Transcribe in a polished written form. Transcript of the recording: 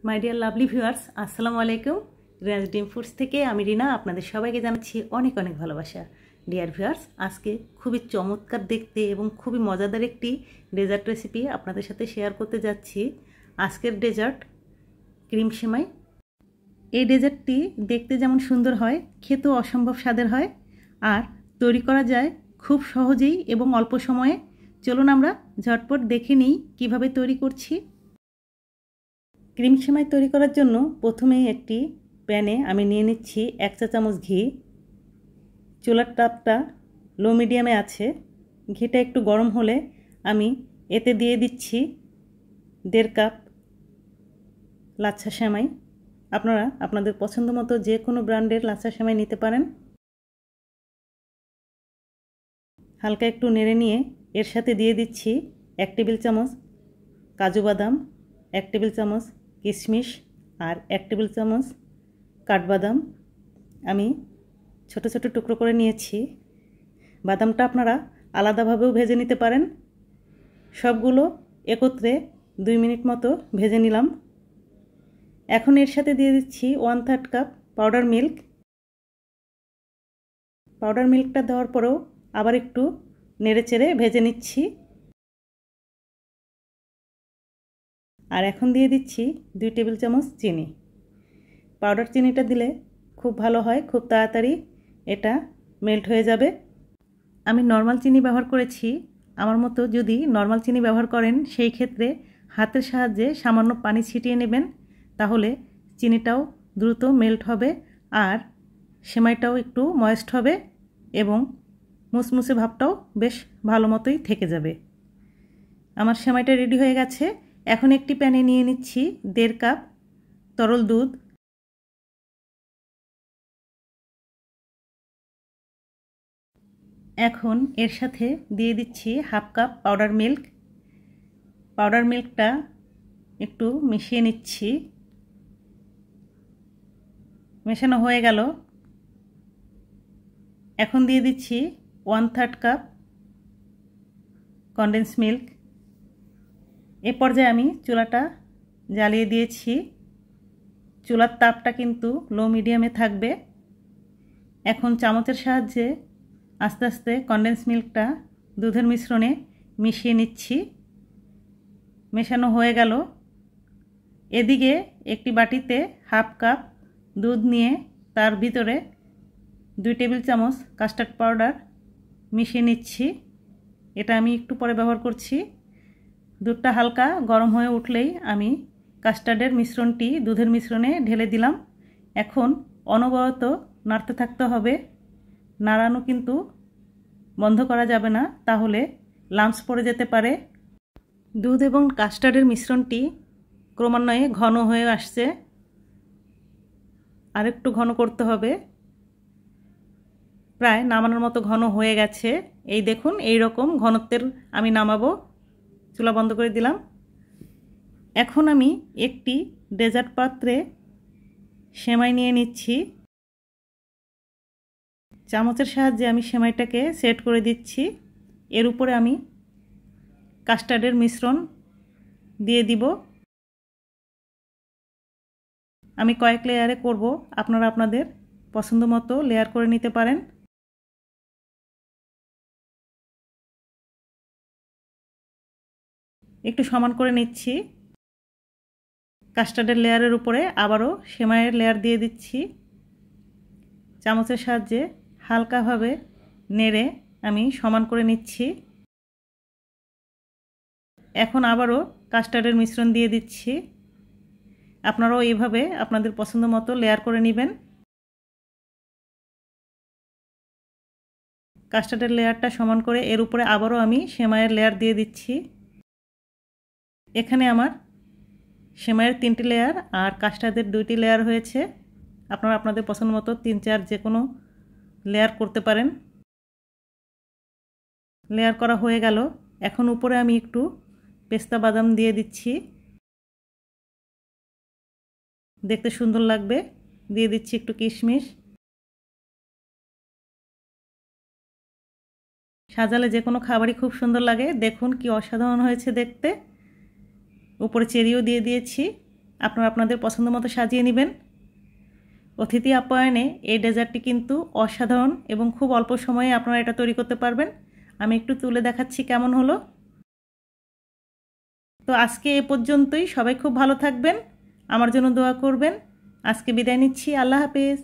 My dear lovely viewers, আসসালামু আলাইকুম। রিনাজ ডিম ফুডস থেকে আমি রিনা আপনাদের সবাইকে জানাচ্ছি অনেক অনেক ভালোবাসা। ডিয়ার ভিউয়ার্স, আজকে খুবই চমৎকার দেখতে এবং খুবই মজাদার একটি ডেজার্ট রেসিপি আপনাদের সাথে শেয়ার করতে যাচ্ছি। আজকের ডেজার্ট ক্রিম সেমাই। এই ডেজার্টটি দেখতে যেমন সুন্দর হয়, খেতেও অসম্ভব স্বাদের হয় আর তৈরি করা যায় খুব সহজেই এবং অল্প সময়ে। চলুন আমরা ঝটপট দেখে নিই কীভাবে তৈরি করছি। ক্রিম সেমাই তৈরি করার জন্য প্রথমেই একটি প্যানে আমি নিয়ে নিচ্ছি 1 চা চামচ ঘি। চুলার তাপটা লো মিডিয়ামে আছে। ঘিটা একটু গরম হলে আমি এতে দিয়ে দিচ্ছি 1.5 কাপ লাচ্ছা সেমাই। আপনারা আপনাদের পছন্দ মতো যে কোনো ব্র্যান্ডের লাচ্ছা সেমাই নিতে পারেন। হালকা একটু নেড়ে নিয়ে এর সাথে দিয়ে দিচ্ছি 1 টেবিল চামচ কাজু বাদাম, 1 টেবিল চামচ কিশমিশ আর 1 টেবিল চামচ কাঠবাদাম আমি ছোট ছোট টুকরো করে নিয়েছি। বাদামটা আপনারা আলাদাভাবেও ভেজে নিতে পারেন। সবগুলো একত্রে 2 মিনিট মতো ভেজে নিলাম। এখন এর সাথে দিয়ে দিচ্ছি 1/3 কাপ পাউডার মিল্ক। পাউডার মিল্কটা দেওয়ার পরেও আবার একটু নেড়েচেড়ে ভেজে নিচ্ছি। আর এখন দিয়ে দিচ্ছি 2 টেবিল চামচ চিনি। পাউডার চিনিটা দিলে খুব ভালো হয়, খুব তাড়াতাড়ি এটা মেল্ট হয়ে যাবে। আমি নর্মাল চিনি ব্যবহার করেছি। আমার মতো যদি নর্মাল চিনি ব্যবহার করেন সেই ক্ষেত্রে হাতের সাহায্যে সামান্য পানি ছিটিয়ে নেবেন, তাহলে চিনিটাও দ্রুত মেল্ট হবে আর সেমাইটাও একটু ময়েস্ট হবে এবং মুসমুসে ভাবটাও বেশ ভালো মতোই থেকে যাবে। আমার সেমাইটা রেডি হয়ে গেছে। এখন একটি প্যানে নিয়ে নিচ্ছি 1.5 কাপ তরল দুধ। এখন এর সাথে দিয়ে দিচ্ছি 1/2 কাপ পাউডার মিল্ক। পাউডার মিল্কটা একটু মিশিয়ে নিচ্ছি। মেশানো হয়ে গেল। এখন দিয়ে দিচ্ছি 1/3 কাপ condensed মিল্ক। এ পর্যায়ে আমি চুলাটা জ্বালিয়ে দিয়েছি। চুলার তাপটা কিন্তু লো মিডিয়ামে থাকবে। এখন চামচের সাহায্যে আস্তে আস্তে কনডেন্স মিল্কটা দুধের মিশ্রণে মিশিয়ে নিচ্ছি। মেশানো হয়ে গেল। এদিকে একটি বাটিতে 1/2 কাপ দুধ নিয়ে তার ভিতরে 2 টেবিল চামচ কাস্টার্ড পাউডার মিশিয়ে নিচ্ছি। এটা আমি একটু পরে ব্যবহার করছি। দুধটা হালকা গরম হয়ে উঠলেই আমি কাস্টার্ডের মিশ্রণটি দুধের মিশ্রণে ঢেলে দিলাম। এখন অনবরত নাড়তে থাকতে হবে। নাড়ানো কিন্তু বন্ধ করা যাবে না, তাহলে লাম্পস পড়ে যেতে পারে। দুধ এবং কাস্টার্ডের মিশ্রণটি ক্রমান্বয়ে ঘন হয়ে আসছে। আরেকটু ঘন করতে হবে। প্রায় নামানোর মতো ঘন হয়ে গেছে। এই দেখুন, এই রকম ঘনত্বের আমি নামাবো। চুলা বন্ধ করে দিলাম। এখন আমি একটি ডেজার্ট পাত্রে সেমাই নিয়ে নিচ্ছি। চামচের সাহায্যে আমি সেমাইটাকে সেট করে দিচ্ছি। এর উপরে আমি কাস্টার্ডের মিশ্রণ দিয়ে দিব। আমি কয়েক লেয়ারে করব, আপনারা আপনাদের পছন্দ মতো লেয়ার করে নিতে পারেন। একটু সমান করে নিচ্ছি। কাস্টার্ডের লেয়ারের উপরে আবারও সেমাইয়ের লেয়ার দিয়ে দিচ্ছি। চামচের সাহায্যে হালকাভাবে নেড়ে আমি সমান করে নিচ্ছি। এখন আবারও কাস্টার্ডের মিশ্রণ দিয়ে দিচ্ছি। আপনারাও এইভাবে আপনাদের পছন্দ মতো লেয়ার করে নেবেন। কাস্টার্ডের লেয়ারটা সমান করে এর উপরে আবারও আমি সেমাইয়ের লেয়ার দিয়ে দিচ্ছি। এখানে আমার সেমাইয়ের 3টি লেয়ার আর কাস্টার্ডের 2টি লেয়ার হয়েছে। আপনারা আপনাদের পছন্দ মতো 3-4 যে কোনো লেয়ার করতে পারেন। লেয়ার করা হয়ে গেল। এখন উপরে আমি একটু পেস্তা বাদাম দিয়ে দিচ্ছি, দেখতে সুন্দর লাগবে। দিয়ে দিচ্ছি একটু কিশমিশ। সাজালে যে কোনো খাবারই খুব সুন্দর লাগে। দেখুন কি অসাধারণ হয়েছে দেখতে। উপরে চেরিও দিয়ে দিয়েছি। আপনারা আপনাদের পছন্দ মতো সাজিয়ে নেবেন। অতিথি আপ্যায়নে এই ডেজার্টটি কিন্তু অসাধারণ এবং খুব অল্প সময়ে আপনারা এটা তৈরি করতে পারবেন। আমি একটু তুলে দেখাচ্ছি কেমন হলো। তো আজকে এ পর্যন্তই। সবাই খুব ভালো থাকবেন, আমার জন্য দোয়া করবেন। আজকে বিদায় নিচ্ছি। আল্লাহ হাফেজ।